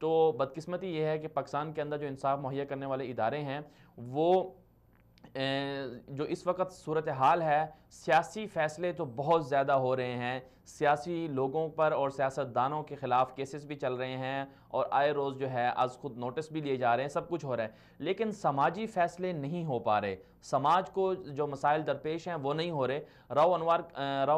تو بدقسمتی یہ ہے کہ پاکستان کے اندر جو انصاف مہیا کرنے والے ادارے ہیں وہ جو اس وقت صورتحال ہے، سیاسی فیصلے تو بہت زیادہ ہو رہے ہیں، سیاسی لوگوں پر اور سیاستدانوں کے خلاف کیسز بھی چل رہے ہیں، اور آئے روز جو ہے از خود نوٹس بھی لیے جا رہے ہیں، سب کچھ ہو رہا ہے، لیکن سماجی فیصلے نہیں ہو پا رہے، سماج کو جو مسائل درپیش ہیں وہ نہیں ہو رہے۔ رو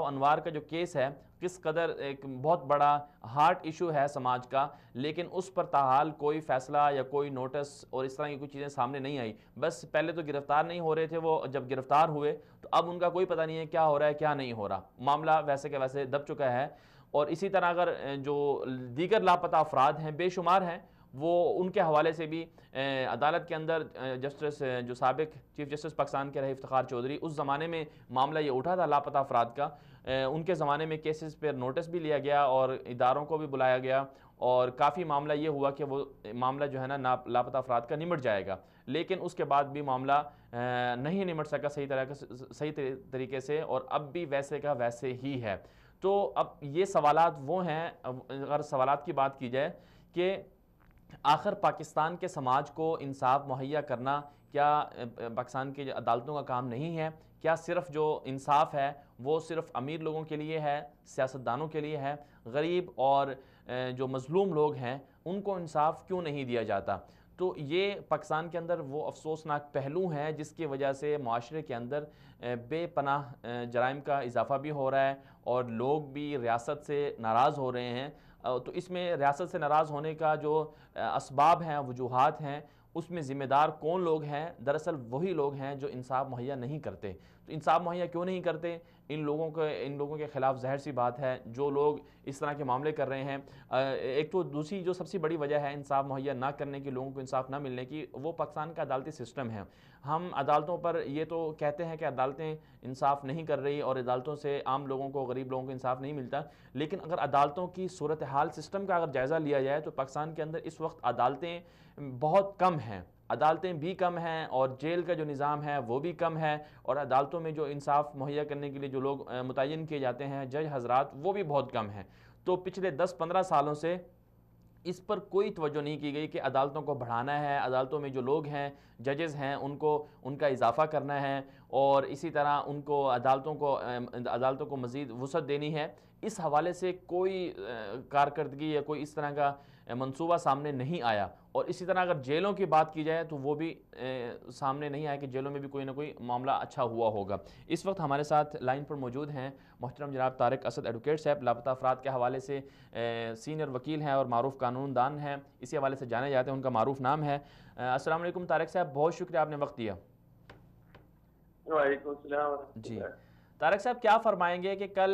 انوار کا جو کیس ہے کس قدر ایک بہت بڑا ہارٹ ایشو ہے سماج کا، لیکن اس پر تاحال کوئی فیصلہ یا کوئی نوٹس اور اس طرح کی کوئی چیزیں سامنے نہیں آئی۔ بس پہلے تو گرفتار نہیں ہو رہے تھے وہ، جب گرفتار ہوئے تو اب ان کا کوئی پتہ نہیں ہے کیا ہو رہا ہے کیا نہیں ہو رہا، معاملہ ویسے کہ ویسے دب چکا ہے۔ اور اسی طرح اگر جو دیگر لاپتہ افراد ہیں بے شمار ہیں، وہ ان کے حوالے سے بھی عدالت کے اندر جسٹس جو سابق چیف جسٹس پاکستان کے رہے افتخار چودھری، اس زمانے میں معاملہ یہ اٹھا تھا لاپتہ افراد کا، ان کے زمانے میں کیسز پر نوٹس بھی لیا گیا اور اداروں کو بھی بلایا گیا، اور کافی معاملہ یہ ہوا کہ وہ معاملہ جو ہے نا لاپتہ افراد کا نمٹ جائے گا، لیکن اس کے بعد بھی معاملہ نہیں نمٹ سکا صحیح طریقے سے، اور اب بھی ویسے کا ویسے ہی ہے۔ تو اب یہ سوالات وہ ہیں، اگر سوالات کی بات کی جائے کہ آخر پاکستان کے سماج کو انصاف مہیا کرنا کیا پاکستان کی عدالتوں کا کام نہیں ہے؟ کیا صرف جو انصاف ہے وہ صرف امیر لوگوں کے لیے ہے، سیاستدانوں کے لیے ہے؟ غریب اور جو مظلوم لوگ ہیں ان کو انصاف کیوں نہیں دیا جاتا؟ تو یہ پاکستان کے اندر وہ افسوسناک پہلو ہیں جس کی وجہ سے معاشرے کے اندر بے پناہ جرائم کا اضافہ بھی ہو رہا ہے، اور لوگ بھی ریاست سے ناراض ہو رہے ہیں۔ تو اس میں ریاست سے ناراض ہونے کا جو اسباب ہیں، وجوہات ہیں، اس میں ذمہ دار کون لوگ ہیں؟ دراصل وہی لوگ ہیں جو انصاف مہیا نہیں کرتے۔ تو انصاف مہیا کیوں نہیں کرتے؟ ان لوگوں کے خلاف ظاہر سی بات ہے جو لوگ اس طرح کے معاملے کر رہے ہیں۔ ایک تو دوسری جو سب سے بڑی وجہ ہے انصاف مہیا نہ کرنے کی، لوگوں کو انصاف نہ ملنے کی، وہ پاکستان کا عدالتی سسٹم ہے۔ ہم عدالتوں پر یہ تو کہتے ہیں کہ عدالتیں انصاف نہیں کر رہی اور عدالتوں سے عام لوگوں کو، غریب لوگوں کو انصاف نہیں ملتا، لیکن اگر عدالتوں کی صورتحال سسٹم کا اگر جائزہ لیا جائے تو پاکستان کے اندر اس وقت عدالتیں بہت کم ہیں، عدالتیں بھی کم ہیں، اور جیل کا جو نظام ہے وہ بھی کم ہے، اور عدالتوں میں جو انصاف مہیا کرنے کے لیے جو لوگ متعین کیے جاتے ہیں جج حضرات، وہ بھی بہت کم ہیں۔ تو پچھلے 10-15 سالوں سے اس پر کوئی توجہ نہیں کی گئی کہ عدالتوں کو بڑھانا ہے، عدالتوں میں جو لوگ ہیں، ججز ہیں، ان کا اضافہ کرنا ہے، اور اسی طرح ان کو عدالتوں کو مزید وسعت دینی ہے۔ اس حوالے سے کوئی کارکردگی یا کوئی اس طرح کا منصوبہ سامنے نہیں آیا۔ اور اسی طرح اگر جیلوں کی بات کی جائے تو وہ بھی سامنے نہیں آیا کہ جیلوں میں بھی کوئی نہ کوئی معاملہ اچھا ہوا ہوگا۔ اس وقت ہمارے ساتھ لائن پر موجود ہیں محترم جناب طارق اسد ایڈوکیٹ صاحب، لاپتہ افراد کے حوالے سے سینئر وکیل ہیں اور معروف قانون دان ہیں، اسی حوالے سے جانے جاتے ہیں، ان کا معروف نام ہے۔ السلام علیکم طارق صاحب، بہت شکریہ آپ نے وقت دیا۔ وعلیکم السلام ورحمۃ اللہ۔ جی طارق صاحب، کیا فرمائیں گے کہ کل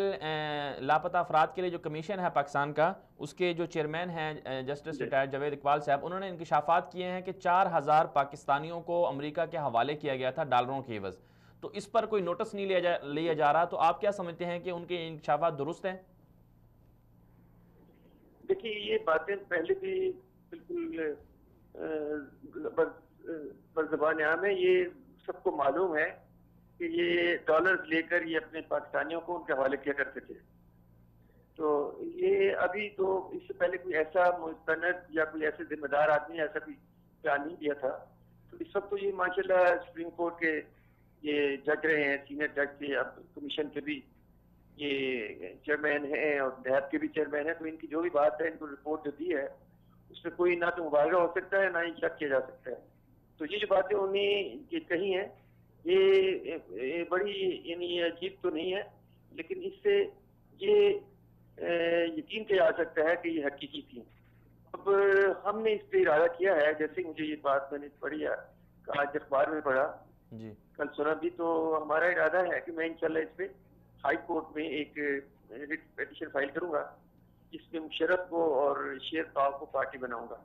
لاپتہ افراد کے لیے جو کمیشن ہے پاکستان کا، اس کے جو چیئرمین ہیں جسٹس ریٹائرڈ جاوید اقبال صاحب، انہوں نے انکشافات کیے ہیں کہ 4000 پاکستانیوں کو امریکہ کے حوالے کیا گیا تھا ڈالروں کے عوض، تو اس پر کوئی نوٹس نہیں لیا جا رہا، تو آپ کیا سمجھتے ہیں کہ ان کے انکشافات درست ہیں؟ دیکھیے، یہ باتیں پہلے بھی بالکل برزبان عام ہے، یہ سب کو معلوم ہے کہ یہ ڈالرز لے کر یہ اپنے پاکستانیوں کو ان کے حوالے کیا کرتے تھے۔ تو یہ ابھی تو اس سے پہلے کوئی ایسا مستند یا کوئی ایسے ذمہ دار آدمی ایسا کوئی بیان نہیں دیا تھا۔ تو اس وقت تو یہ ماشاءاللہ سپریم کورٹ کے یہ جج رہے ہیں، سینئر جج تھے، اب کمیشن کے بھی یہ چیئرمین ہیں اور نیب کے بھی چیئرمین ہیں، تو ان کی جو بھی بات ہے، ان کو رپورٹ جو دی ہے اس میں کوئی نہ تو مبالغہ ہو سکتا ہے نہ ہی شک کیا جا سکتا ہے۔ تو یہ جو باتیں انہوں نے کہی ہیں یہ بڑی یعنی عجیب تو نہیں ہے، لیکن اس سے یہ یقین کیا جا سکتا ہے کہ یہ حقیقی تھی۔ اب ہم نے اس پہ ارادہ کیا ہے، جیسے مجھے یہ بات میں نے پڑھی ہے، آج اخبار میں پڑھا، کل سنا بھی، تو ہمارا ارادہ ہے کہ میں انشاءاللہ اس پہ ہائی کورٹ میں ایک پیٹیشن فائل کروں گا، جس میں مشرف کو اور شیر صاحب کو پارٹی بناؤں گا،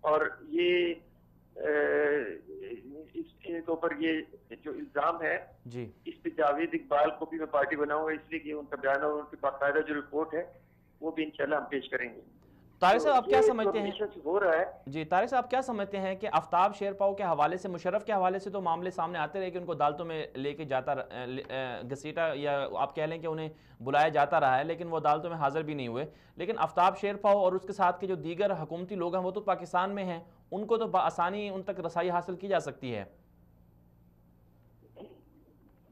اور یہ اس کے اوپر یہ جو الزام ہے اس پہ جاوید اقبال کو بھی میں پارٹی بناؤں گا، اس لیے کہ ان کا بیان اور ان کی باقاعدہ جو رپورٹ ہے وہ بھی انشاءاللہ ہم پیش کریں گے۔ طارق تو صاحب آپ کیا یہ سمجھتے ہیں؟ کمپٹیشن ہو رہا ہے. جی طارق صاحب آپ کیا سمجھتے ہیں کہ آفتاب شیرپاؤ کے حوالے سے، مشرف کے حوالے سے تو معاملے سامنے آتے رہے کہ ان کو عدالتوں میں لے کے جاتا گھسیٹا، یا آپ کہہ لیں کہ انہیں بلایا جاتا رہا ہے، لیکن وہ عدالتوں میں حاضر بھی نہیں ہوئے. لیکن آفتاب شیرپاؤ اور اس کے ساتھ کے جو دیگر حکومتی لوگ ہیں وہ تو پاکستان میں ہیں، ان کو تو بآسانی ان تک رسائی حاصل کی جا سکتی ہے.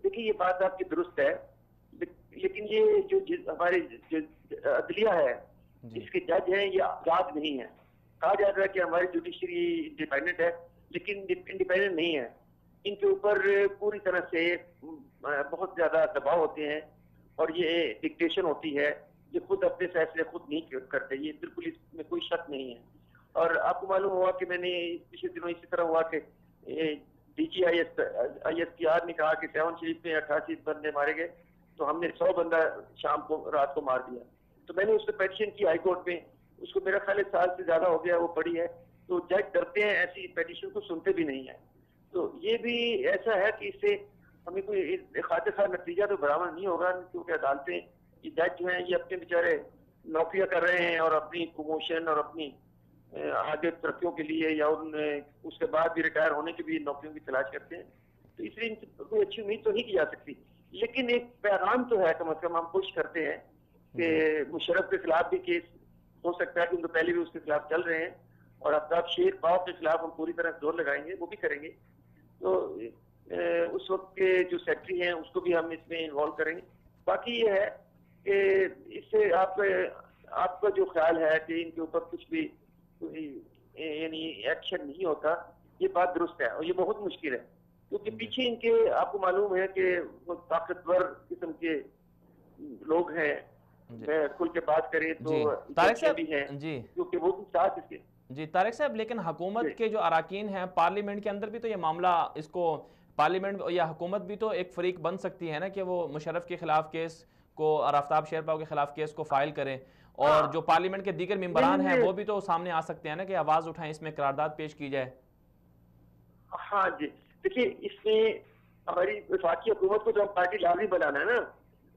دیکھیے یہ بات آپ کی درست ہے، لیکن یہ جو ہمارے عدلیہ ہے، جی اس کے جج ہیں، یہ آزاد نہیں ہے. کہا جاتا ہے کہ ہماری جوڈیشری انڈیپینڈنٹ ہے، لیکن انڈیپینڈنٹ نہیں ہے. ان کے اوپر پوری طرح سے بہت زیادہ دباؤ ہوتے ہیں، اور یہ ڈکٹیشن ہوتی ہے. یہ خود اپنے فیصلے خود نہیں کرتے، یہ بالکل اس میں کوئی شک نہیں ہے. اور آپ کو معلوم ہوا کہ میں نے پچھلے دنوں اسی طرح ہوا کہ D G I S P R نے کہا کہ 7 شریف میں 88 بندے مارے گئے، تو ہم نے 100 بندہ شام کو رات کو مار دیا. تو میں نے اس پہ پیٹیشن کی ہائی کورٹ میں، اس کو میرا خیال 1 سال سے زیادہ ہو گیا وہ پڑی ہے. تو جج ڈرتے ہیں، ایسی پیٹیشن کو سنتے بھی نہیں ہیں. تو یہ بھی ایسا ہے کہ اس سے ہمیں کوئی خاطر خواہ نتیجہ تو برآمد نہیں ہوگا، کیونکہ عدالتیں، یہ جج جو ہیں یہ اپنے بیچارے نوکریاں کر رہے ہیں، اور اپنی پروموشن اور اپنی آگے ترقیوں کے لیے، یا اس کے بعد بھی ریٹائر ہونے کے بھی نوکریوں کی تلاش کرتے ہیں. تو اس لیے ان سے کوئی اچھی امید تو نہیں کی جا سکتی. لیکن ایک پیغام تو ہے، کم از کم ہم کوشش کرتے ہیں کہ مشرف کے خلاف بھی کیس ہو سکتا ہے، کیونکہ پہلے بھی اس کے خلاف چل رہے ہیں، اور آفتاب شیرپاؤ کے خلاف ہم پوری طرح زور لگائیں گے، وہ بھی کریں گے. تو اس وقت کے جو سیکٹری ہیں اس کو بھی ہم اس میں انوالو کریں گے. باقی یہ ہے کہ اس سے آپ کا جو خیال ہے کہ ان کے اوپر کچھ بھی یعنی ایکشن نہیں ہوتا، یہ بات درست ہے، اور یہ بہت مشکل ہے، کیونکہ پیچھے ان کے آپ کو معلوم ہے کہ وہ طاقتور قسم کے لوگ ہیں. کھل کے بات کریں تو طارق صاحب بھی ہیں، جی کیونکہ وہ بھی ساتھ اس کے. جی طارق صاحب، لیکن حکومت کے جو اراکین ہیں پارلیمنٹ کے اندر بھی تو یہ معاملہ، اس کو پارلیمنٹ یا حکومت بھی تو ایک فریق بن سکتی ہے نا کہ وہ مشرف کے خلاف کیس کو اور آفتاب شیرپاؤ کے خلاف کیس کو فائل کریں، اور جو پارلیمنٹ کے دیگر ممبران ہیں وہ بھی تو سامنے آ سکتے ہیں نا کہ آواز اٹھائیں، اس میں قرارداد پیش کی جائے. ہاں جی، دیکھیے اس میں ہماری وفاقی حکومت کو جو ہم پارٹی لازمی بنانا ہے نا،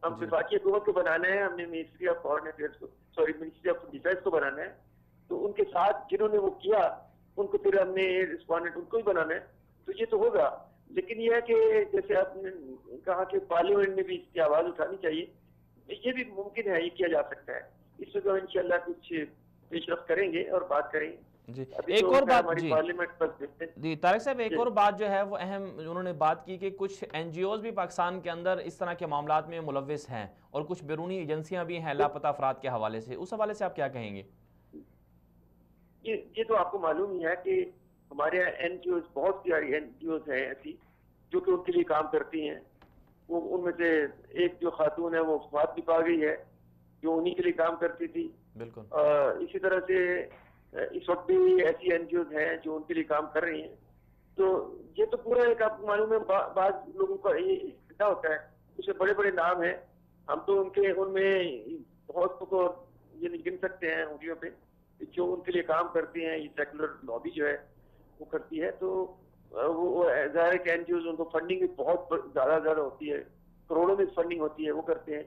ہم وفاقی حکومت کو بنانا ہے، ہم نے منسٹری آف فارن افیئرس کو، منسٹری آف ڈیفینس کو بنانا ہے. تو ان کے ساتھ جنہوں نے وہ کیا ان کو پھر ہم نے رسپونڈنٹ ان کو ہی بنانا ہے. تو یہ تو ہوگا، لیکن یہ ہے کہ جیسے آپ نے کہا کہ پارلیمنٹ میں بھی اس کی آواز اٹھانی چاہیے، یہ بھی ممکن ہے، یہ کیا جا سکتا ہے. اس میں تو انشاءاللہ کچھ پیش رفت کریں گے اور بات کریں گے. جی ایک اور بات، جی طارق صاحب ایک اور بات جو ہے وہ اہم انہوں نے بات کی کہ کچھ این جی اوز بھی پاکستان کے اندر اس طرح کے معاملات میں ملوث ہیں، اور کچھ بیرونی ایجنسیاں بھی ہیں لاپتہ افراد کے حوالے سے. اس حوالے سے آپ کیا کہیں گے؟ یہ تو آپ کو معلوم ہی ہے کہ ہمارے یہاں این جی اوز، بہت ساری این جی اوز ہیں ایسی جو کہ ان کے لیے کام کرتی ہیں. وہ ان میں سے ایک جو خاتون ہے وہ وفات بھی پا گئی ہے، جو انہی کے لیے کام کرتی تھی. بالکل اسی طرح سے اس وقت بھی ایسی این جی اوز ہیں جو ان کے لیے کام کر رہی ہیں. تو یہ تو پورا ایک آپ کو معلوم ہے، بعض لوگوں کا یہ کیا ہوتا ہے، اس میں بڑے بڑے نام ہیں، ہم تو ان میں بہت کو یہ گن سکتے ہیں انگلیوں پہ، جو ان کے لیے کام کرتی ہیں. یہ سیکولر لابی جو ہے وہ کرتی ہے. تو وہ ظاہر ہے کہ این جی اوز ان کو فنڈنگ بھی بہت زیادہ ہوتی ہے، کروڑوں میں فنڈنگ ہوتی ہے، وہ کرتے ہیں.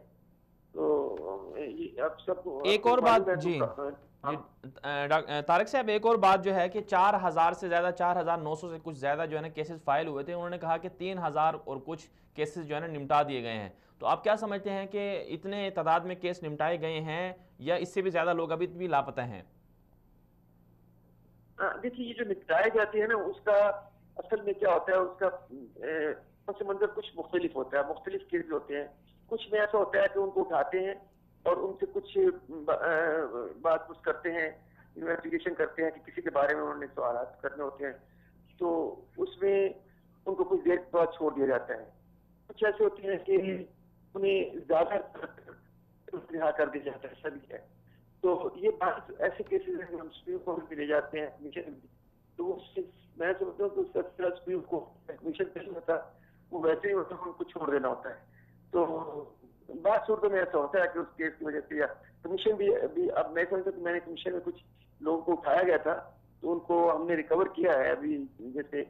تو اب سب ایک اور بات، جی طارق صاحب ایک اور بات جو ہے کہ 4000 سے زیادہ، 4900 سے کچھ زیادہ جو ہے نا کیسز فائل ہوئے تھے. انہوں نے کہا کہ 3000 اور کچھ کیسز جو ہے نا نمٹا دیے گئے ہیں. تو آپ کیا سمجھتے ہیں کہ اتنے تعداد میں کیس نمٹائے گئے ہیں یا اس سے بھی زیادہ لوگ ابھی بھی لاپتہ ہیں؟ دیکھیے یہ جو نپٹائے جاتے ہیں نا، اس کا اصل میں کیا ہوتا ہے، اس کا پس منظر کچھ مختلف ہوتا ہے، مختلف کیس ہوتے ہیں. کچھ میں ایسا ہوتا ہے کہ ان کو اٹھاتے ہیں اور ان سے کچھ بات کچھ کرتے ہیں، انویسٹیگیشن کرتے ہیں کہ کسی کے بارے میں انہوں نے سوالات کرنے ہوتے ہیں. تو اس میں ان کو کچھ دیر بعد چھوڑ دیا جاتا ہے. کچھ ایسے ہوتے ہیں کہ انہیں زیادہ رہا کر دیا جاتا ہے، سبھی ہے. تو یہ بات ایسے کیسز ہیں ہم سپریم کورٹ میں لے جاتے ہیں کمیشن میں. تو میں سمجھتا ہوں کہ سپریم کورٹ کمیشن نہیں ہوتا، وہ ویسے ہی ہوتا ہے، ان کو چھوڑ دینا ہوتا ہے. تو بعض صورتوں میں ایسا ہوتا ہے کہ اس کیس کی وجہ سے یا کمیشن بھی اب میں سمجھتا ہوں کہ میں نے کمیشن میں کچھ لوگوں کو اٹھایا گیا تھا، تو ان کو ہم نے ریکور کیا ہے. ابھی جیسے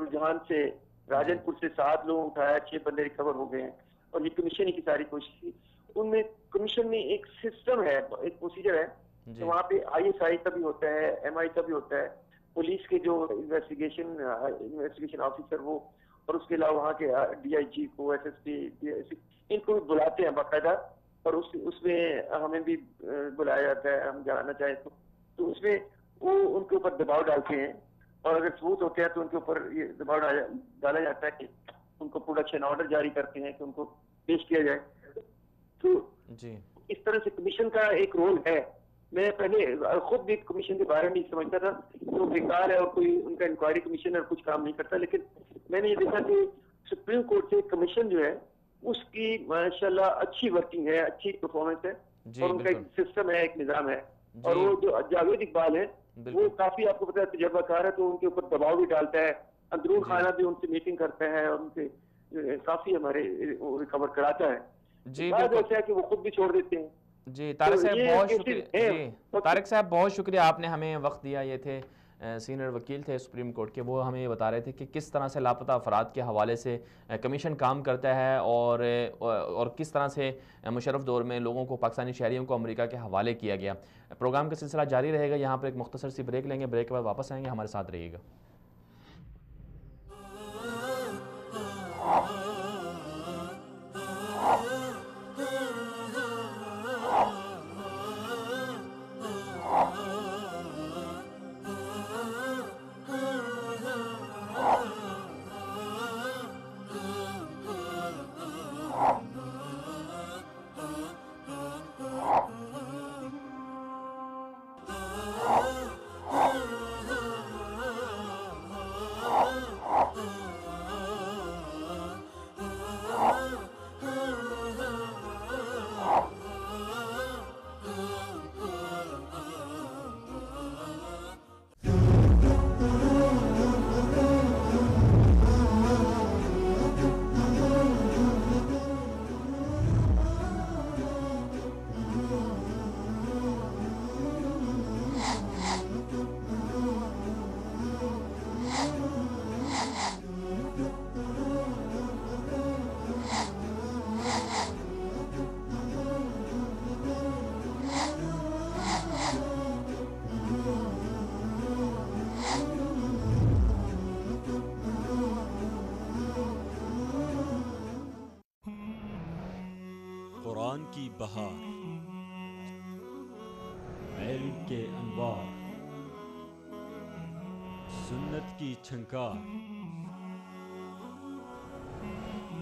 رجحان سے راجن پور سے 7 لوگوں اٹھایا، 6 بندے ریکور ہو گئے ہیں، اور یہ کمیشن کی ساری کوشش تھی. ان میں کمیشن میں ایک سسٹم ہے، ایک پروسیجر ہے تو جی وہاں پہ ISI کا بھی ہوتا ہے, MI کا بھی ہوتا ہے, پولیس کے جو انویسٹیگیشن آفیسر وہ, اور اس کے علاوہ وہاں کے DIG کو, SSP, ان کو بلاتے ہیں باقاعدہ, اور اس میں ہمیں بھی بلایا جاتا ہے, ہم جانا چاہیں تو اس میں وہ ان کے اوپر دباؤ ڈالتے ہیں, اور اگر ثبوت ہوتے ہیں تو ان کے اوپر یہ دباؤ ڈالا جاتا ہے کہ ان کو پروڈکشن آرڈر جاری کرتے ہیں کہ ان کو پیش کیا جائے. تو جی اس طرح سے کمیشن کا ایک رول ہے. میں پہلے خود بھی کمیشن کے بارے میں نہیں سمجھتا تھا, تو بیکار ہے اور کوئی ان کا انکوائری کمیشنر کچھ کام نہیں کرتا, لیکن میں نے یہ دیکھا کہ سپریم کورٹ سے کمیشن جو ہے اس کی ماشاءاللہ اچھی ورکنگ ہے, اچھی پرفارمنس ہے, اور جی ان کا ایک بالکل سسٹم ہے, ایک نظام ہے. اور جی وہ جو جاوید اقبال ہے وہ بالکل کافی, آپ کو پتا ہے, تجربہ کار ہے, تو ان کے اوپر دباؤ بھی ڈالتا ہے, اندرون جی خانہ بھی ان سے میٹنگ کرتا ہے, اور ان سے کافی ہمارے ریکور کراتا ہے. جی بعض بالکل ایسا ہے کہ وہ خود بھی چھوڑ دیتے ہیں. جی تو طارق صاحب یہ بہت کیسز شکریہ. ہیں. جی طارق صاحب بہت شکریہ, آپ نے ہمیں وقت دیا. یہ تھے سینئر وکیل تھے سپریم کورٹ کے, وہ ہمیں یہ بتا رہے تھے کہ کس طرح سے لاپتہ افراد کے حوالے سے کمیشن کام کرتا ہے, اور کس طرح سے مشرف دور میں لوگوں کو, پاکستانی شہریوں کو امریکہ کے حوالے کیا گیا. پروگرام کا سلسلہ جاری رہے گا. یہاں پر ایک مختصر سی بریک لیں گے, بریک کے بعد واپس آئیں گے, ہمارے ساتھ رہیے گا. قرآن کی بہار، علم کے انوار، سنت کی چھنکار،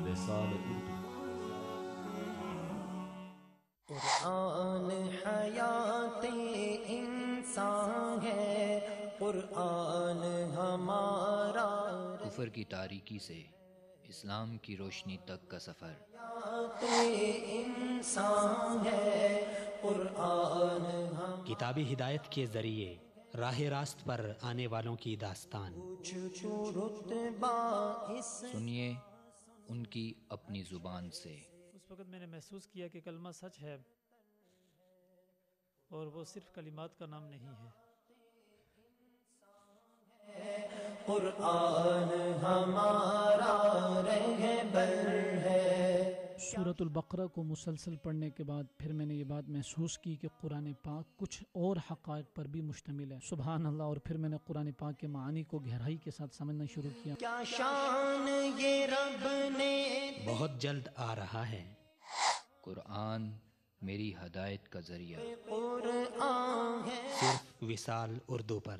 لسان اردو. قرآن حیات انسان ہے، قرآن ہمارا. کفر کی تاریکی سے اسلام کی روشنی تک کا سفر. انسان ہے قرآن ہم. کتابی ہدایت کے ذریعے راہ راست پر آنے والوں کی داستان. رتبہ اس سنیے ان کی اپنی زبان سے. اس وقت میں نے محسوس کیا کہ کلمہ سچ ہے اور وہ صرف کلمات کا نام نہیں ہے. قرآن ہمارا رہبر ہے. سورۃ البقرہ کو مسلسل پڑھنے کے بعد پھر میں نے یہ بات محسوس کی کہ قرآن پاک کچھ اور حقائق پر بھی مشتمل ہے. سبحان اللہ. اور پھر میں نے قرآن پاک کے معانی کو گہرائی کے ساتھ سمجھنا شروع کیا. کیا شان یہ رب نے. بہت جلد آ رہا ہے قرآن میری ہدایت کا ذریعہ. قرآن ہے. صرف وصال اردو پر.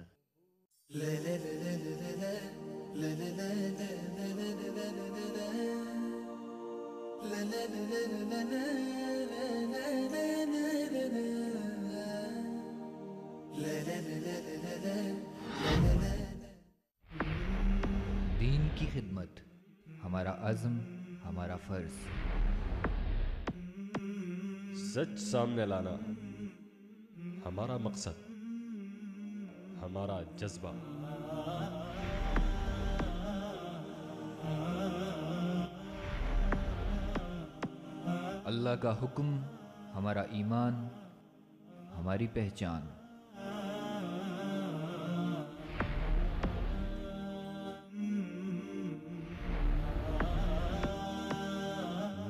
دین کی خدمت ہمارا عزم، ہمارا فرض. سچ سامنے لانا ہمارا مقصد، ہمارا جذبہ. اللہ کا حکم ہمارا ایمان، ہماری پہچان.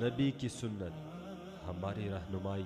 نبی کی سنت ہماری رہنمائی،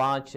5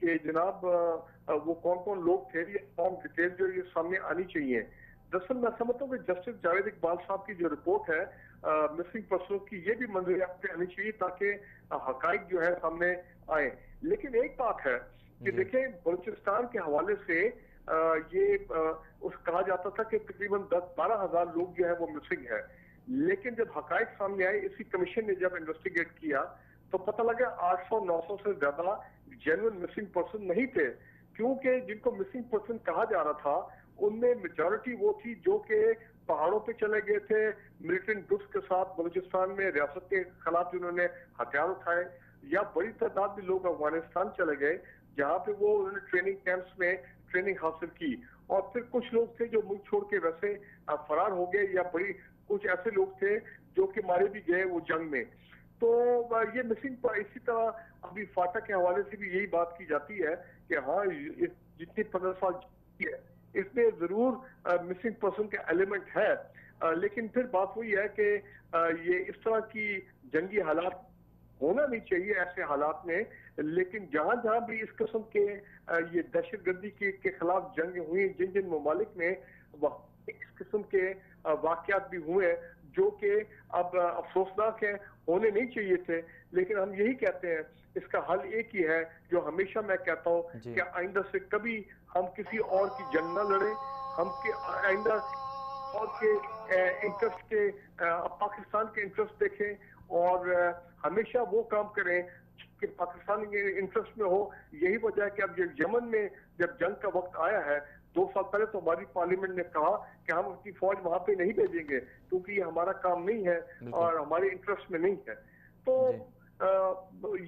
کہ جناب وہ کون کون لوگ تھے، یہ تمام ڈیٹیل جو یہ سامنے آنی چاہیے. دراصل میں سمجھتا ہوں کہ جسٹس جاوید اقبال صاحب کی جو رپورٹ ہے مسنگ پرسنوں کی، یہ بھی منظر عام پہ آنی چاہیے تاکہ حقائق جو ہے سامنے آئیں. لیکن ایک بات ہے کہ دیکھیں بلوچستان کے حوالے سے یہ کہا جاتا تھا کہ تقریباً 10-12 ہزار لوگ جو ہے وہ مسنگ ہے. لیکن جب حقائق سامنے آئے، اسی کمیشن نے جب انویسٹیگیٹ کیا تو پتہ لگا 800-900 سے زیادہ جینوئن مسنگ پرسن نہیں تھے. کیونکہ جن کو مسنگ پرسن کہا جا رہا تھا ان میں میجورٹی وہ تھی جو کہ پہاڑوں پہ چلے گئے تھے ملیٹنٹ گروپس کے ساتھ بلوچستان میں، ریاست کے خلاف جنہوں نے ہتھیار اٹھائے، یا بڑی تعداد میں لوگ افغانستان چلے گئے جہاں پہ وہ انہوں نے ٹریننگ کیمپس میں ٹریننگ حاصل کی. اور پھر کچھ لوگ تھے جو ملک چھوڑ کے ویسے فرار ہو گئے، یا کچھ ایسے لوگ تھے جو کہ مارے بھی گئے وہ جنگ میں. تو یہ مسنگ اسی طرح ابھی فاٹا کے حوالے سے بھی یہی بات کی جاتی ہے کہ ہاں جتنی 15 سال ہے اس میں ضرور مسنگ پرسن کا ایلیمنٹ ہے. لیکن پھر بات وہی ہے کہ یہ اس طرح کی جنگی حالات ہونا نہیں چاہیے ایسے حالات میں. لیکن جہاں جہاں بھی اس قسم کے یہ دہشت گردی کے خلاف جنگ ہوئی، جن ممالک میں اس قسم کے واقعات بھی ہوئے جو کہ اب افسوسناک ہیں، ہونے نہیں چاہیے تھے. لیکن ہم یہی کہتے ہیں اس کا حل ایک ہی ہے جو ہمیشہ میں کہتا ہوں کہ آئندہ سے کبھی ہم کسی اور کی جنگ نہ لڑیں. ہم آئندہ اور کے انٹرسٹ کے پاکستان کے انٹرسٹ دیکھیں اور ہمیشہ وہ کام کریں کہ پاکستان کے انٹرسٹ میں ہو. یہی وجہ ہے کہ اب یمن میں جب جنگ کا وقت آیا ہے 2 سال پہلے تو ہماری پارلیمنٹ نے کہا کہ ہم اپنی فوج وہاں پہ نہیں بھیجیں گے کیونکہ یہ ہمارا کام نہیں ہے اور ہمارے انٹرسٹ میں نہیں ہے. تو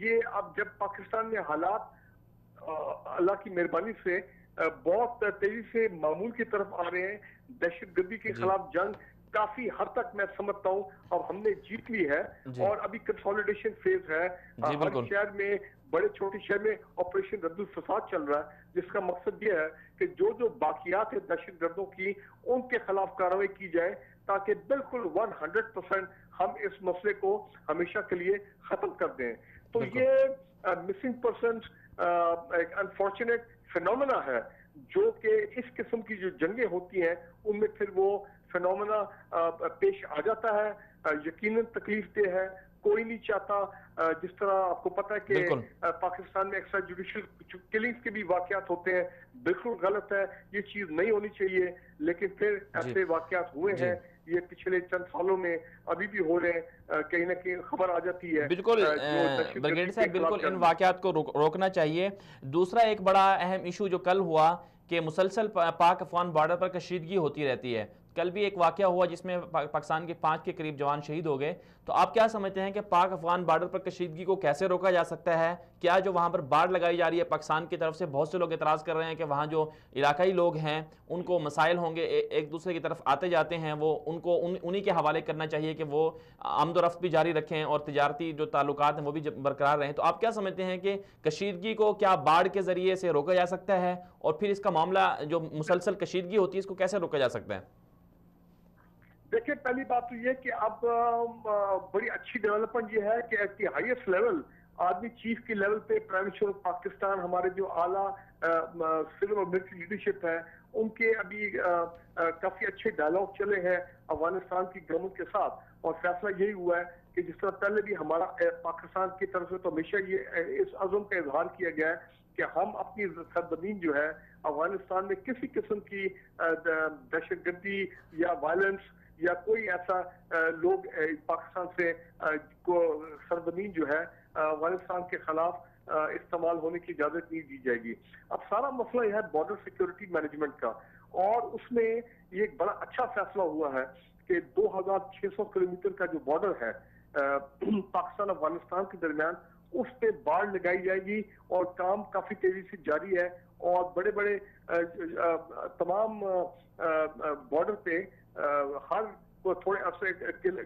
یہ اب جب پاکستان میں حالات اللہ کی مہربانی سے بہت تیزی سے معمول کی طرف آ رہے ہیں، دہشت گردی کے خلاف جنگ کافی حد تک میں سمجھتا ہوں اب ہم نے جیت لی ہے اور ابھی کنسولیڈیشن فیز ہے. ہر شہر میں، بڑے چھوٹے شہر میں آپریشن رد الفساد چل رہا ہے جس کا مقصد یہ ہے کہ جو باقیات ہے دہشت گردوں کی ان کے خلاف کارروائی کی جائے تاکہ بالکل 100% ہم اس مسئلے کو ہمیشہ کے لیے ختم کر دیں. تو یہ مسنگ پرسنز ایک انفارچونیٹ فینومنا ہے جو کہ اس قسم کی جو جنگیں ہوتی ہیں ان میں پھر وہ فینومنا پیش آ جاتا ہے. یقیناً تکلیف دہ ہے، کوئی نہیں چاہتا. جس طرح آپ کو پتہ ہے کہ پاکستان میں ایکسٹرا جوڈیشل کلنگز کے بھی واقعات ہوتے ہیں، بالکل غلط ہے، یہ چیز نہیں ہونی چاہیے. لیکن پھر ایسے واقعات ہوئے ہیں، یہ پچھلے چند سالوں میں ابھی بھی ہو رہے ہیں، کہیں نہ کہیں خبر آ جاتی ہے. بالکل برگیڈیئر صاحب، بالکل ان واقعات کو روکنا چاہیے. دوسرا ایک بڑا اہم ایشو جو کل ہوا کہ مسلسل پاک افغان بارڈر پر کشیدگی ہوتی رہتی ہے. کل بھی ایک واقعہ ہوا جس میں پاکستان کے 5 کے قریب جوان شہید ہو گئے. تو آپ کیا سمجھتے ہیں کہ پاک افغان بارڈر پر کشیدگی کو کیسے روکا جا سکتا ہے؟ کیا جو وہاں پر باڑ لگائی جا رہی ہے پاکستان کی طرف سے، بہت سے لوگ اعتراض کر رہے ہیں کہ وہاں جو علاقائی لوگ ہیں ان کو مسائل ہوں گے، ایک دوسرے کی طرف آتے جاتے ہیں، وہ ان کو انہی کے حوالے کرنا چاہیے کہ وہ آمد و رفت بھی جاری رکھیں اور تجارتی جو تعلقات ہیں وہ بھی برقرار رہیں. تو آپ کیا سمجھتے ہیں کہ کشیدگی کو کیا باڑ کے ذریعے سے روکا جا سکتا ہے، اور پھر اس کا معاملہ جو مسلسل کشیدگی ہوتی ہے اس کو کیسے روکا جا سکتا ہے؟ دیکھیں، پہلی بات تو یہ کہ اب بڑی اچھی ڈیولپمنٹ یہ ہے کہ at the highest level, army chief کی لیول پہ پرائم منسٹر آف پاکستان، ہمارے جو اعلیٰ سول اور ملٹری لیڈرشپ ہے، ان کے ابھی کافی اچھے ڈائلاگ چلے ہیں افغانستان کی گورنمنٹ کے ساتھ. اور فیصلہ یہی ہوا ہے کہ جس طرح پہلے بھی ہمارا پاکستان کی طرف سے تو ہمیشہ یہ اس عزم کا اظہار کیا گیا ہے کہ ہم اپنی سرزمین جو ہے افغانستان میں کسی قسم کی دہشت گردی یا وائلنس یا کوئی ایسا لوگ پاکستان سے سرزمین جو ہے افغانستان کے خلاف استعمال ہونے کی اجازت نہیں دی جائے گی. اب سارا مسئلہ یہ ہے بارڈر سیکیورٹی مینجمنٹ کا، اور اس میں یہ ایک بڑا اچھا فیصلہ ہوا ہے کہ 2600 کلومیٹر کا جو بارڈر ہے پاکستان افغانستان کے درمیان، اس پہ باڑ لگائی جائے گی اور کام کافی تیزی سے جاری ہے. اور بڑے بڑے تمام بارڈر پہ ہر تھوڑے عرصے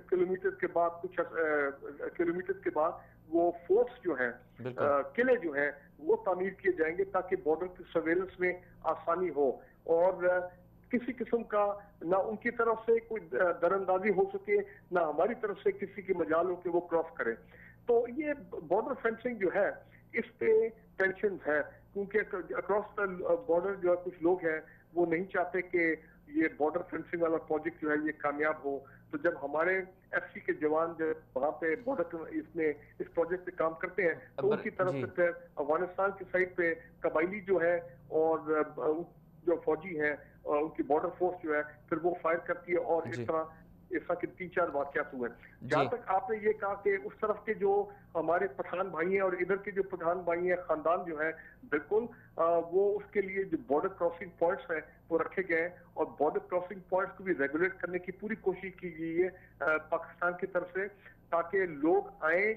کلومیٹر کے بعد، کچھ کلومیٹر کے بعد وہ فورٹس جو ہیں، قلعے جو ہیں وہ تعمیر کیے جائیں گے تاکہ بارڈر کی سرویلنس میں آسانی ہو اور کسی قسم کا نہ ان کی طرف سے کوئی دراندازی ہو سکے، نہ ہماری طرف سے کسی کی مجال ہو کہ وہ کراس کرے. تو یہ بارڈر فینسنگ جو ہے اس پہ ٹینشن ہے کیونکہ اکراس دا بارڈر جو ہے کچھ لوگ ہیں وہ نہیں چاہتے کہ یہ بارڈر فینسنگ والا پروجیکٹ جو ہے یہ کامیاب ہو. تو جب ہمارے ایف سی کے جوان جو وہاں پہ بارڈر اس پروجیکٹ پہ کام کرتے ہیں تو ان کی طرف سے پھر افغانستان کی سائڈ پہ قبائلی جو ہے اور جو فوجی ہیں ان کی بارڈر فورس جو ہے پھر وہ فائر کرتی ہے اور اس طرح کے 3-4 واقعات ہوئے. جہاں تک آپ نے یہ کہا کہ اس طرف کے جو ہمارے پٹھان بھائی ہیں اور ادھر کے جو پٹھان بھائی ہیں خاندان جو ہے بالکل وہ اس کے لیے جو بارڈر کراسنگ پوائنٹس ہیں وہ رکھے گئے ہیں اور بارڈر کراسنگ پوائنٹس کو بھی ریگولیٹ کرنے کی پوری کوشش کی گئی ہے پاکستان کی طرف سے تاکہ لوگ آئیں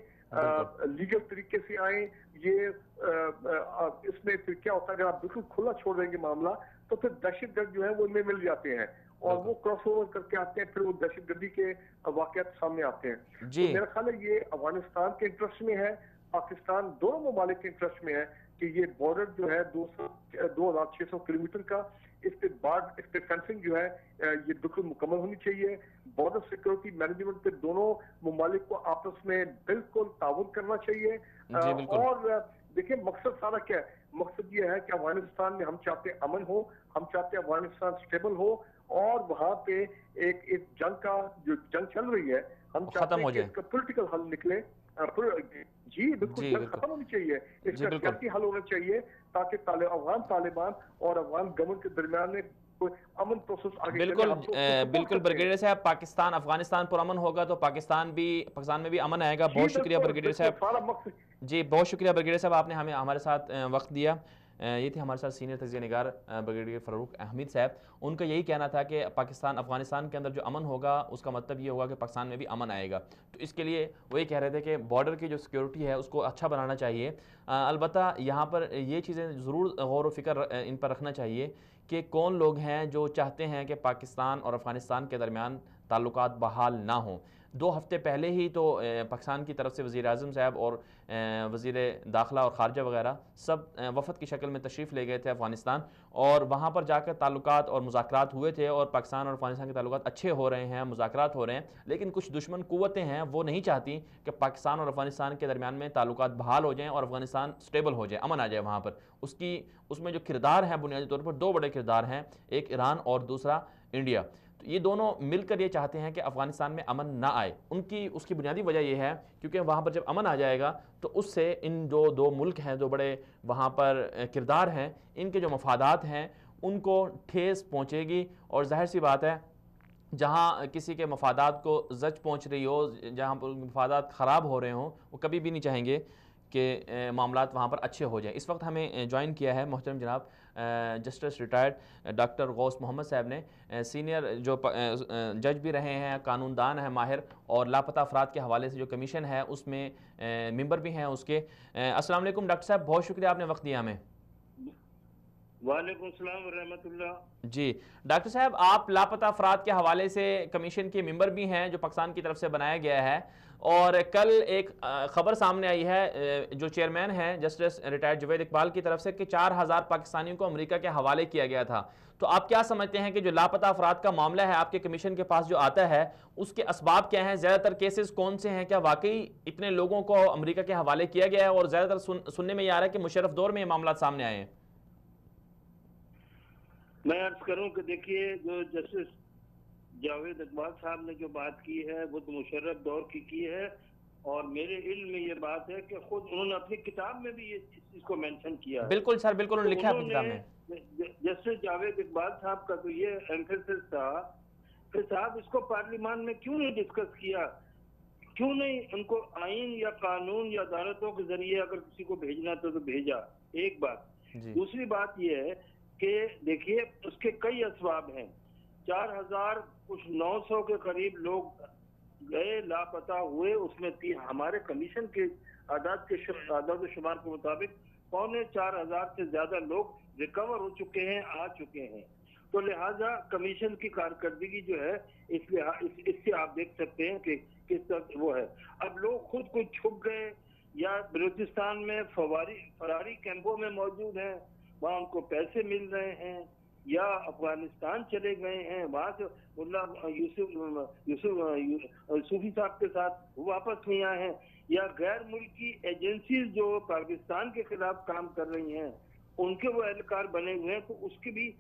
لیگل طریقے سے آئیں. یہ اس میں پھر کیا ہوتا ہے اگر آپ بالکل کھلا چھوڑ دیں گے معاملہ تو پھر دہشت گرد جو ہے وہ ان میں مل جاتے ہیں اور وہ کراس اوور کر کے آتے ہیں پھر وہ دہشت گردی کے واقعات سامنے آتے ہیں. تو میرا خیال ہے یہ افغانستان کے انٹرسٹ میں ہے, پاکستان دونوں ممالک کے انٹرسٹ میں ہے کہ یہ بارڈر جو ہے 2600 کلومیٹر کا اس پہ فینسنگ جو ہے یہ بالکل مکمل ہونی چاہیے. بارڈر سیکورٹی مینجمنٹ پہ دونوں ممالک کو آپس میں بالکل تعاون کرنا چاہیے. اور دیکھیں مقصد سارا کیا ہے, مقصد یہ ہے کہ افغانستان میں ہم چاہتے ہیں امن ہو, ہم چاہتے ہیں افغانستان سٹیبل ہو اور وہاں پہ ایک جنگ کا جو جنگ چل رہی ہے ہم چاہتے ہیں کہ اس کا پولیٹیکل حل نکلے. جی بالکل جنگ ختم ہونی چاہیے, اس کا سیاسی حل ہونا چاہیے تاکہ افغان طالبان اور افغان گورنمنٹ کے درمیان میں کوئی امن پروسیس آگے بالکل بریگیڈیئر صاحب, پاکستان افغانستان پر امن ہوگا تو پاکستان میں بھی امن آئے گا. بہت شکریہ بریگیڈیئر صاحب. جی بہت شکریہ بریگیڈیئر صاحب, آپ نے ہمارے ساتھ وقت دیا. یہ تھے ہمارے ساتھ سینئر تجزیہ نگار بریگیڈیئر فاروق احمد صاحب. ان کا یہی کہنا تھا کہ پاکستان افغانستان کے اندر جو امن ہوگا اس کا مطلب یہ ہوگا کہ پاکستان میں بھی امن آئے گا. تو اس کے لیے وہ یہ کہہ رہے تھے کہ بارڈر کی جو سیکیورٹی ہے اس کو اچھا بنانا چاہیے. البتہ یہاں پر یہ چیزیں ضرور غور و فکر ان پر رکھنا چاہیے کہ کون لوگ ہیں جو چاہتے ہیں کہ پاکستان اور افغانستان کے درمیان تعلقات بحال نہ ہوں. 2 ہفتے پہلے ہی تو پاکستان کی طرف سے وزیر اعظم صاحب اور وزیر داخلہ اور خارجہ وغیرہ سب وفد کی شکل میں تشریف لے گئے تھے افغانستان, اور وہاں پر جا کر تعلقات اور مذاکرات ہوئے تھے اور پاکستان اور افغانستان کے تعلقات اچھے ہو رہے ہیں, مذاکرات ہو رہے ہیں. لیکن کچھ دشمن قوتیں ہیں وہ نہیں چاہتی کہ پاکستان اور افغانستان کے درمیان میں تعلقات بحال ہو جائیں اور افغانستان سٹیبل ہو جائے, امن آ جائے وہاں پر. اس میں جو کردار ہیں بنیادی طور پر 2 بڑے کردار ہیں, ایک ایران اور دوسرا انڈیا. تو یہ دونوں مل کر یہ چاہتے ہیں کہ افغانستان میں امن نہ آئے. اس کی بنیادی وجہ یہ ہے کیونکہ وہاں پر جب امن آ جائے گا تو اس سے ان جو 2 ملک ہیں, 2 بڑے وہاں پر کردار ہیں, ان کے جو مفادات ہیں ان کو ٹھیس پہنچے گی. اور ظاہر سی بات ہے جہاں کسی کے مفادات کو زچ پہنچ رہی ہو, جہاں پر مفادات خراب ہو رہے ہوں, وہ کبھی بھی نہیں چاہیں گے کہ معاملات وہاں پر اچھے ہو جائیں. اس وقت ہمیں جوائن کیا ہے محترم جناب جسٹس ریٹائرڈ ڈاکٹر غوث محمد صاحب نے, سینئر جو جج بھی رہے ہیں, قانون دان ہیں ماہر, اور لاپتہ افراد کے حوالے سے جو کمیشن ہے اس میں ممبر بھی ہیں اس کے. السلام علیکم ڈاکٹر صاحب, بہت شکریہ آپ نے وقت دیا ہمیں. وعلیکم السلام ورحمۃ اللہ. جی ڈاکٹر صاحب, آپ لاپتہ افراد کے حوالے سے کمیشن کے ممبر بھی ہیں جو پاکستان کی طرف سے بنایا گیا ہے, اور کل ایک خبر سامنے آئی ہے جو چیئرمین ہیں جسٹس ریٹائرڈ جاوید اقبال کی طرف سے کہ 4000 پاکستانیوں کو امریکہ کے حوالے کیا گیا تھا. تو آپ کیا سمجھتے ہیں کہ جو لاپتہ افراد کا معاملہ ہے آپ کے کمیشن کے پاس جو آتا ہے اس کے اسباب کیا ہیں, زیادہ تر کیسز کون سے ہیں, کیا واقعی اتنے لوگوں کو امریکہ کے حوالے کیا گیا ہے, اور زیادہ تر سننے میں یہ آ رہا ہے کہ مشرف دور میں یہ معاملات سامنے آئے ہیں. میں عرض کروں کہ دیکھیے جو جسٹس جاوید اقبال صاحب نے جو بات کی ہے وہ تو مشرف دور کی ہے, اور میرے علم میں یہ بات ہے کہ خود انہوں نے اپنی کتاب میں بھی اس چیز کو مینشن کیا ہے. بالکل سر, بالکل انہوں نے لکھا ہے اپنی کتاب میں. جسٹس جاوید اقبال صاحب کا تو یہ ایمفیسس تھا کہ صاحب اس کو پارلیمان میں کیوں نہیں ڈسکس کیا, کیوں نہیں ان کو آئین یا قانون یا عدالتوں کے ذریعے اگر کسی کو بھیجنا تو بھیجا. ایک بات. دوسری بات یہ ہے کہ دیکھیے اس کے کئی اسباب ہیں. 4000 کچھ 900 کے قریب لوگ گئے, لاپتہ ہوئے, اس میں ہمارے کمیشن کے اعداد و شمار کے مطابق 4500 سے زیادہ لوگ ریکور ہو چکے ہیں, آ چکے ہیں. تو لہٰذا کمیشن کی کارکردگی جو ہے اس سے آپ دیکھ سکتے ہیں کہ کس طرح وہ ہے. اب لوگ خود کو چھپ گئے یا بلوچستان میں فراری کیمپوں میں موجود ہیں, وہاں ان کو پیسے مل رہے ہیں, یا افغانستان چلے گئے ہیں, وہاں سے یوسف صوفی صاحب کے ساتھ وہ واپس نہیں آئے ہیں, یا غیر ملکی ایجنسیز جو پاکستان کے خلاف کام کر رہی ہیں ان کے وہ اہلکار بنے ہوئے ہیں، تو اس کی بھی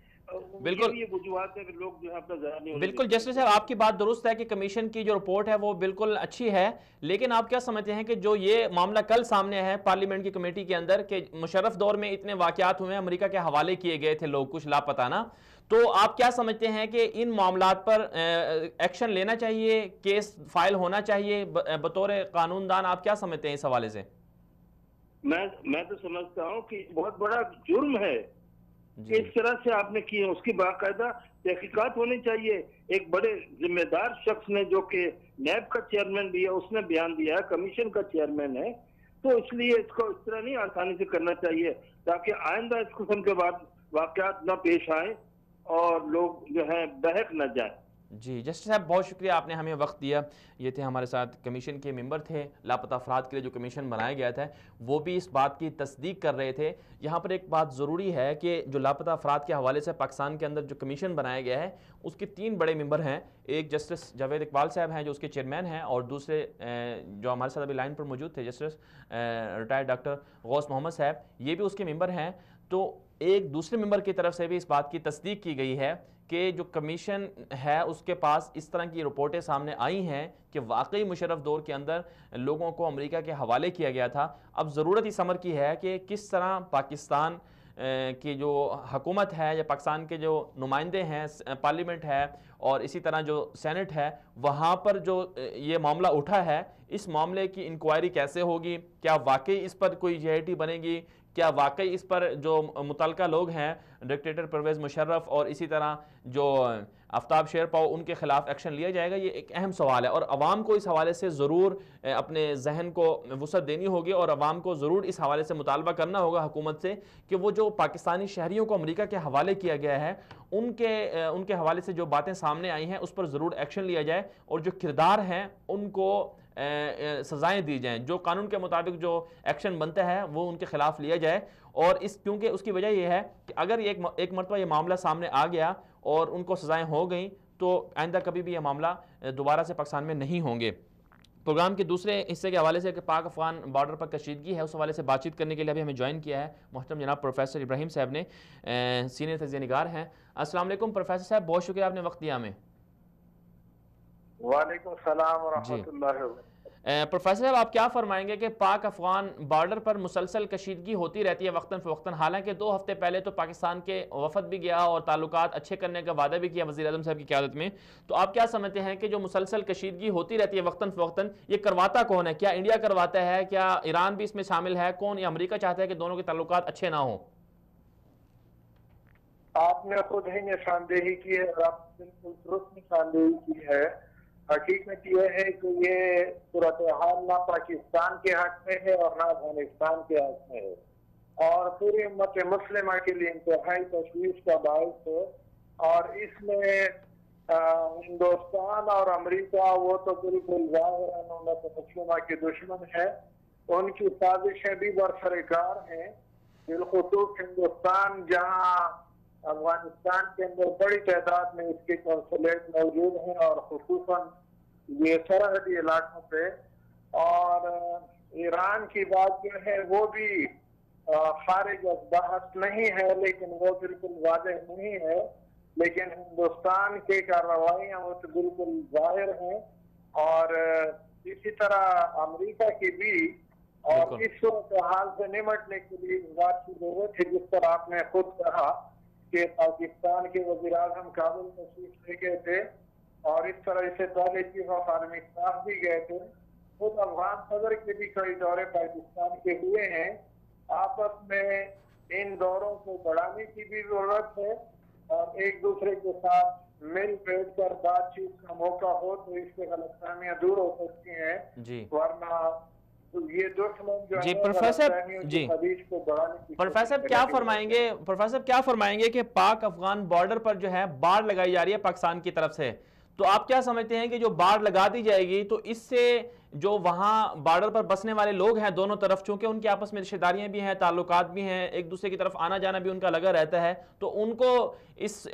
بالکل یہ وجوہات ہے کہ لوگ جو ہے اپنا ذرا نہیں بالکل جسٹس صاحب آپ کی بات درست ہے کہ کمیشن کی جو رپورٹ ہے وہ بالکل اچھی ہے، لیکن آپ کیا سمجھتے ہیں کہ جو یہ معاملہ کل سامنے ہے پارلیمنٹ کی کمیٹی کے اندر کہ مشرف دور میں اتنے واقعات ہوئے ہیں، امریکہ کے حوالے کیے گئے تھے لوگ کچھ لاپتہ نا، تو آپ کیا سمجھتے ہیں کہ ان معاملات پر ایکشن لینا چاہیے، کیس فائل ہونا چاہیے بطور قانون دان؟ آپ کیا سمجھتے ہیں اس حوالے سے؟ میں تو سمجھتا ہوں کہ بہت بڑا جرم ہے کہ اس طرح سے آپ نے کی ہے، اس کی باقاعدہ تحقیقات ہونی چاہیے۔ ایک بڑے ذمہ دار شخص نے جو کہ نیب کا چیئرمین بھی ہے، اس نے بیان دیا ہے، کمیشن کا چیئرمین ہے، تو اس لیے اس کو اس طرح نہیں آسانی سے کرنا چاہیے تاکہ آئندہ اس قسم کے بعد واقعات نہ پیش آئیں اور لوگ جو ہیں بہک نہ جائیں۔ جی جسٹس صاحب بہت شکریہ، آپ نے ہمیں وقت دیا۔ یہ تھے ہمارے ساتھ کمیشن کے ممبر تھے، لاپتہ افراد کے لیے جو کمیشن بنایا گیا تھا وہ بھی اس بات کی تصدیق کر رہے تھے۔ یہاں پر ایک بات ضروری ہے کہ جو لاپتہ افراد کے حوالے سے پاکستان کے اندر جو کمیشن بنایا گیا ہے اس کے 3 بڑے ممبر ہیں، ایک جسٹس جاوید اقبال صاحب ہیں جو اس کے چیئرمین ہیں، اور دوسرے جو ہمارے ساتھ ابھی لائن پر موجود تھے جسٹس ریٹائرڈ ڈاکٹر غوث محمد صاحب، یہ بھی اس کے ممبر ہیں۔ تو ایک دوسرے ممبر کی طرف سے بھی اس بات کی تصدیق کی گئی ہے کہ جو کمیشن ہے اس کے پاس اس طرح کی رپورٹیں سامنے آئی ہیں کہ واقعی مشرف دور کے اندر لوگوں کو امریکہ کے حوالے کیا گیا تھا۔ اب ضرورت اس امر کی ہے کہ کس طرح پاکستان کی جو حکومت ہے یا پاکستان کے جو نمائندے ہیں، پارلیمنٹ ہے اور اسی طرح جو سینٹ ہے، وہاں پر جو یہ معاملہ اٹھا ہے اس معاملے کی انکوائری کیسے ہوگی، کیا واقعی اس پر کوئی JIT بنے گی، کیا واقعی اس پر جو متعلقہ لوگ ہیں ڈکٹیٹر پرویز مشرف اور اسی طرح جو آفتاب شیرپاؤ ان کے خلاف ایکشن لیا جائے گا، یہ ایک اہم سوال ہے اور عوام کو اس حوالے سے ضرور اپنے ذہن کو وسعت دینی ہوگی اور عوام کو ضرور اس حوالے سے مطالبہ کرنا ہوگا حکومت سے کہ وہ جو پاکستانی شہریوں کو امریکہ کے حوالے کیا گیا ہے ان کے حوالے سے جو باتیں سامنے آئی ہیں اس پر ضرور ایکشن لیا جائے اور جو کردار ہیں ان کو سزائیں دی جائیں، جو قانون کے مطابق جو ایکشن بنتا ہے وہ ان کے خلاف لیا جائے۔ اور کیونکہ اس کی وجہ یہ ہے کہ اگر ایک مرتبہ یہ معاملہ سامنے آ گیا اور ان کو سزائیں ہو گئیں تو آئندہ کبھی بھی یہ معاملہ دوبارہ سے پاکستان میں نہیں ہوں گے۔ پروگرام کے دوسرے حصے کے حوالے سے کہ پاک افغان بارڈر پر کشیدگی ہے، اس حوالے سے بات چیت کرنے کے لیے ابھی ہمیں جوائن کیا ہے محترم جناب پروفیسر ابراہیم صاحب نے، سینئر تجزیہ نگار ہیں۔ السلام علیکم پروفیسر صاحب، بہت شکریہ آپ نے وقت دیا ہمیں۔ وعلیکم السلام ورحمۃ اللہ وبرکاتہ۔ پروفیسر صاحب آپ کیا فرمائیں گے کہ پاک افغان بارڈر پر مسلسل کشیدگی ہوتی رہتی ہے وقتاً فوقتاً، حالانکہ 2 ہفتے پہلے تو پاکستان کے وفد بھی گیا اور تعلقات اچھے کرنے کا وعدہ بھی کیا وزیر اعظم صاحب کی قیادت میں، تو آپ کیا سمجھتے ہیں کہ جو مسلسل کشیدگی ہوتی رہتی ہے وقتاً فوقتاً یہ کرواتا کون ہے؟ کیا انڈیا کرواتا ہے، کیا ایران بھی اس میں شامل ہے، کون، یا امریکہ چاہتا ہے کہ دونوں کے تعلقات اچھے نہ ہوں؟ آپ نے خود ہی نشاندہی کی ہے اور آپ بالکل درست نشاندہی کی ہے۔ حقیقت یہ ہے کہ یہ صورتحال نہ پاکستان کے حق میں ہے اور نہ افغانستان کے حق میں ہے اور پوری امت مسلمہ کے لیے انتہائی تشویش کا باعث ہے، اور اس میں ہندوستان اور امریکہ وہ تو بالکل ظاہراً امت مسلمہ کے دشمن ہے، ان کی سازشیں بھی برسرکار ہیں، بالخصوص ہندوستان جہاں افغانستان کے اندر بڑی تعداد میں اس کے کنسولیٹ موجود ہیں اور خصوصاً یہ سرحدی علاقوں پہ، اور ایران کی بات جو ہے وہ بھی خارج از بحث نہیں ہے لیکن وہ بالکل واضح نہیں ہے، لیکن ہندوستان کے کارروائیاں وہ تو بالکل ظاہر ہیں، اور اسی طرح امریکہ کی بھی، اور اس صورتحال سے نمٹنے کے لیے اس بات کی ضرورت ہے جس پر آپ نے خود کہا کہ پاکستان کے وزیر اعظم کابل تشریف لے گئے تھے اور اس طرح سے پہلے چیف آف آرمی اسٹاف بھی گئے تھے، خود افغان صدر کے بھی کئی دورے پاکستان کے ہوئے ہیں۔ آپس میں ان دوروں کو بڑھانے کی بھی ضرورت ہے اور ایک دوسرے کے ساتھ مل بیٹھ کر بات چیت کا موقع ہو تو اس سے غلط فہمیاں دور ہو سکتی ہیں، ورنہ یہ جی پروفیسر پروفیسر کیا فرمائیں گے کہ پاک افغان بارڈر پر جو ہے باڑ لگائی جا رہی ہے پاکستان کی طرف سے، تو آپ کیا سمجھتے ہیں کہ جو باڑ لگا دی جائے گی تو اس سے جو وہاں بارڈر پر بسنے والے لوگ ہیں دونوں طرف، چونکہ ان کے آپس میں رشتہ داریاں بھی ہیں، تعلقات بھی ہیں، ایک دوسرے کی طرف آنا جانا بھی ان کا لگا رہتا ہے، تو ان کو اس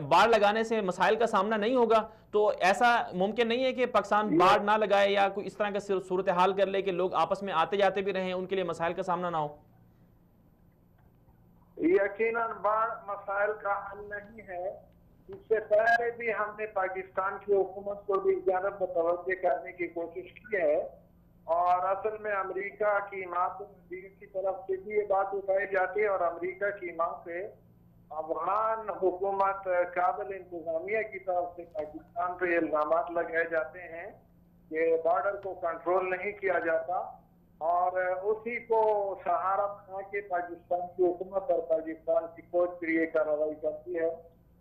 باڑ لگانے سے مسائل کا سامنا نہیں ہوگا؟ تو ایسا ممکن نہیں ہے کہ پاکستان باڑ نہ لگائے یا کوئی اس طرح کا صورتحال کر لے کہ لوگ آپس میں آتے جاتے بھی رہیں، ان کے لیے مسائل کا سامنا نہ ہو؟ یقیناً باڑ مسائل کا حل نہیں ہے. اس سے پہلے بھی ہم نے پاکستان کی حکومت کو بھی جانب متوجہ کرنے کی کوشش کی ہے، اور اصل میں امریکہ کی ماں کی طرف سے بھی یہ بات اٹھائی جاتی ہے، اور امریکہ کی ماں سے افغان حکومت کابل انتظامیہ کی طرف سے پاکستان پہ الزامات لگائے جاتے ہیں کہ بارڈر کو کنٹرول نہیں کیا جاتا، اور اسی کو سہارا بنا کے پاکستان کی حکومت اور پاکستان کی فوج پھر یہ کارروائی کرتی ہے.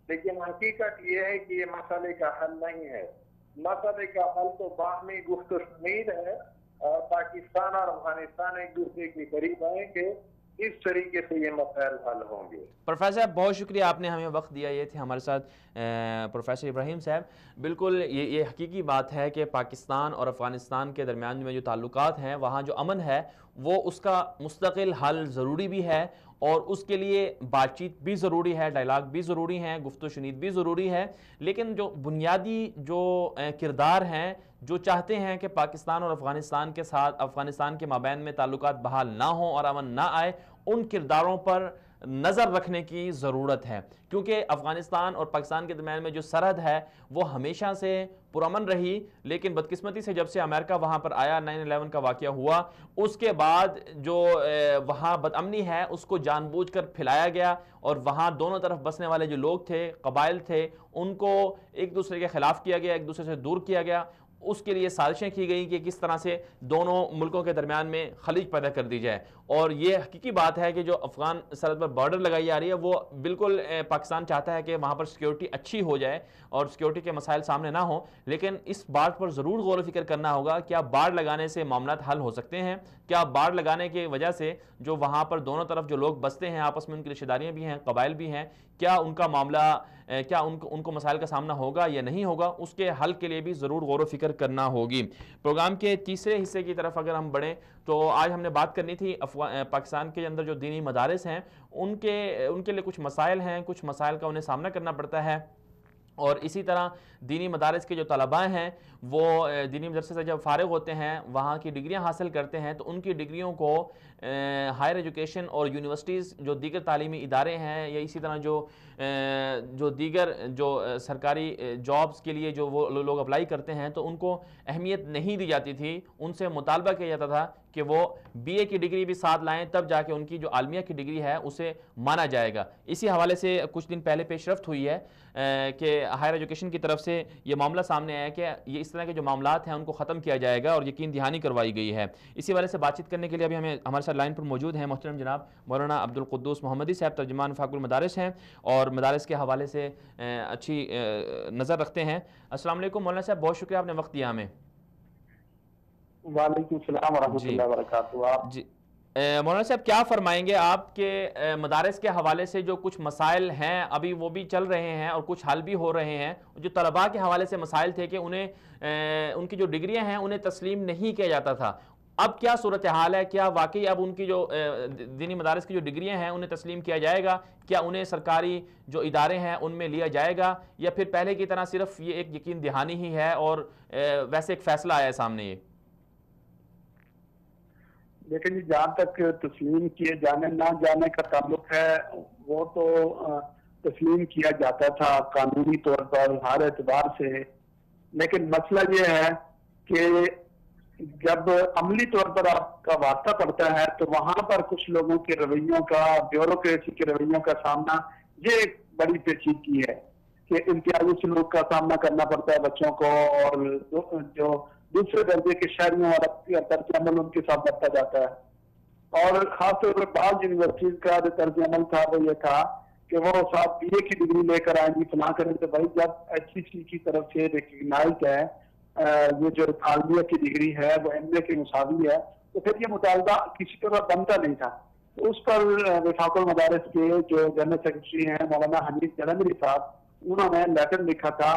لیکن حقیقت یہ ہے کہ یہ مسئلے کا حل نہیں ہے. مسئلے کا حل تو باہمی گفت و شنید ہے، اور پاکستان اور افغانستان ایک دوسرے کے قریب آئیں گے، اس طریقے سے یہ مسائل حل ہوں گے. پروفیسر صاحب بہت شکریہ، آپ نے ہمیں وقت دیا. یہ تھے ہمارے ساتھ پروفیسر ابراہیم صاحب. بالکل یہ حقیقی بات ہے کہ پاکستان اور افغانستان کے درمیان میں جو تعلقات ہیں، وہاں جو امن ہے وہ اس کا مستقل حل ضروری بھی ہے، اور اس کے لیے بات چیت بھی ضروری ہے، ڈائلاگ بھی ضروری ہیں، گفت و شنید بھی ضروری ہے. لیکن جو بنیادی جو کردار ہیں جو چاہتے ہیں کہ پاکستان اور افغانستان کے ساتھ افغانستان کے مابین میں تعلقات بحال نہ ہوں اور امن نہ آئے، ان کرداروں پر نظر رکھنے کی ضرورت ہے، کیونکہ افغانستان اور پاکستان کے درمیان میں جو سرحد ہے وہ ہمیشہ سے پرامن رہی. لیکن بدقسمتی سے جب سے امریکہ وہاں پر آیا، 9/11 کا واقعہ ہوا، اس کے بعد جو وہاں بد امنی ہے اس کو جان بوجھ کر پھیلایا گیا، اور وہاں دونوں طرف بسنے والے جو لوگ تھے، قبائل تھے، ان کو ایک دوسرے کے خلاف کیا گیا، ایک دوسرے سے دور کیا گیا. اس کے لیے سازشیں کی گئی کہ کس طرح سے دونوں ملکوں کے درمیان میں خلیج پیدا کر دی جائے. اور یہ حقیقی بات ہے کہ جو افغان سرحد پر بارڈر لگائی جا رہی ہے وہ بالکل پاکستان چاہتا ہے کہ وہاں پر سیکیورٹی اچھی ہو جائے اور سیکیورٹی کے مسائل سامنے نہ ہوں. لیکن اس بات پر ضرور غور و فکر کرنا ہوگا، کیا باڑ لگانے سے معاملات حل ہو سکتے ہیں؟ کیا باڑ لگانے کی وجہ سے جو وہاں پر دونوں طرف جو لوگ بستے ہیں، آپس میں ان کی رشتہ داریاں بھی ہیں، قبائل بھی ہیں، کیا ان کا معاملہ کیا ان کو مسائل کا سامنا ہوگا یا نہیں ہوگا؟ اس کے حل کے لیے بھی ضرور غور و فکر کرنا ہوگی. پروگرام کے تیسرے حصے کی طرف اگر ہم بڑھیں تو آج ہم نے بات کرنی تھی پاکستان کے اندر جو دینی مدارس ہیں ان کے لیے کچھ مسائل ہیں، کچھ مسائل کا انہیں سامنا کرنا پڑتا ہے. اور اسی طرح دینی مدارس کے جو طلباء ہیں وہ دینی مدرسے سے جب فارغ ہوتے ہیں، وہاں کی ڈگریاں حاصل کرتے ہیں، تو ان کی ڈگریوں کو ہائر ایجوکیشن اور یونیورسٹیز جو دیگر تعلیمی ادارے ہیں، یا اسی طرح جو دیگر جو سرکاری جابز کے لیے جو وہ لوگ اپلائی کرتے ہیں، تو ان کو اہمیت نہیں دی جاتی تھی. ان سے مطالبہ کیا جاتا تھا کہ وہ بی اے کی ڈگری بھی ساتھ لائیں، تب جا کے ان کی جو عالمیہ کی ڈگری ہے اسے مانا جائے گا. اسی حوالے سے کچھ دن پہلے پیش رفت ہوئی ہے کہ ہائر ایجوکیشن کی طرف سے یہ معاملہ سامنے آیا کہ یہ اس طرح کے جو معاملات ہیں ان کو ختم کیا جائے گا، اور یقین دہانی کروائی گئی ہے. اسی حوالے سے بات چیت کرنے کے لیے ابھی ہمارے ساتھ لائن پر موجود ہیں محترم جناب مولانا عبدالقدوس محمدی صاحب، ترجمان وفاق المدارس ہیں اور مدارس کے حوالے سے اچھی نظر رکھتے ہیں. السلام علیکم مولانا صاحب، بہت شکریہ آپ نے وقت دیا ہمیں. وعلیکم السلام ورحمۃ اللہ وبرکاتہ. جی مولانا صاحب، کیا فرمائیں گے آپ کے مدارس کے حوالے سے جو کچھ مسائل ہیں ابھی وہ بھی چل رہے ہیں اور کچھ حل بھی ہو رہے ہیں؟ جو طلباء کے حوالے سے مسائل تھے کہ انہیں ان کی جو ڈگریاں ہیں انہیں تسلیم نہیں کیا جاتا تھا، اب کیا صورتحال ہے؟ کیا واقعی اب ان کی جو دینی مدارس کی جو ڈگریاں ہیں انہیں تسلیم کیا جائے گا؟ کیا انہیں سرکاری جو ادارے ہیں ان میں لیا جائے گا، یا پھر پہلے کی طرح صرف یہ ایک یقین دہانی ہی ہے اور ویسے ایک فیصلہ آیا ہے سامنے؟ یہ لیکن جہاں تک تسلیم کیے جانے نہ جانے کا تعلق ہے، وہ تو تسلیم کیا جاتا تھا قانونی طور پر ہر اعتبار سے. لیکن مسئلہ یہ ہے کہ جب عملی طور پر آپ کا واسطہ پڑتا ہے تو وہاں پر کچھ لوگوں کے رویوں کا، بیوروکریسی کے رویوں کا سامنا، یہ ایک بڑی پیچیدگی ہے کہ امتیازی سلوک کا سامنا کرنا پڑتا ہے بچوں کو، اور جو دوسرے درجے کے شہریوں اور طرز عمل ان کے ساتھ بڑھتا جاتا ہے. اور خاص طور پر بعض یونیورسٹیز کا جو طرز عمل تھا وہ یہ تھا کہ وہ صاحب بی اے کی ڈگری لے کر آئیں گی فلاں کریں. تو بھائی جب ایچ سی سی کی طرف سے ریکگنائزڈ ہے یہ جو عالمیہ کی ڈگری ہے وہ ایم اے کے مساوی ہے، تو پھر یہ مطالبہ کسی طرح بنتا نہیں تھا. تو اس پر وفاق المدارس کے جو جنرل سیکرٹری ہیں مولانا حنیف جلندری صاحب، انہوں نے لیٹر لکھا تھا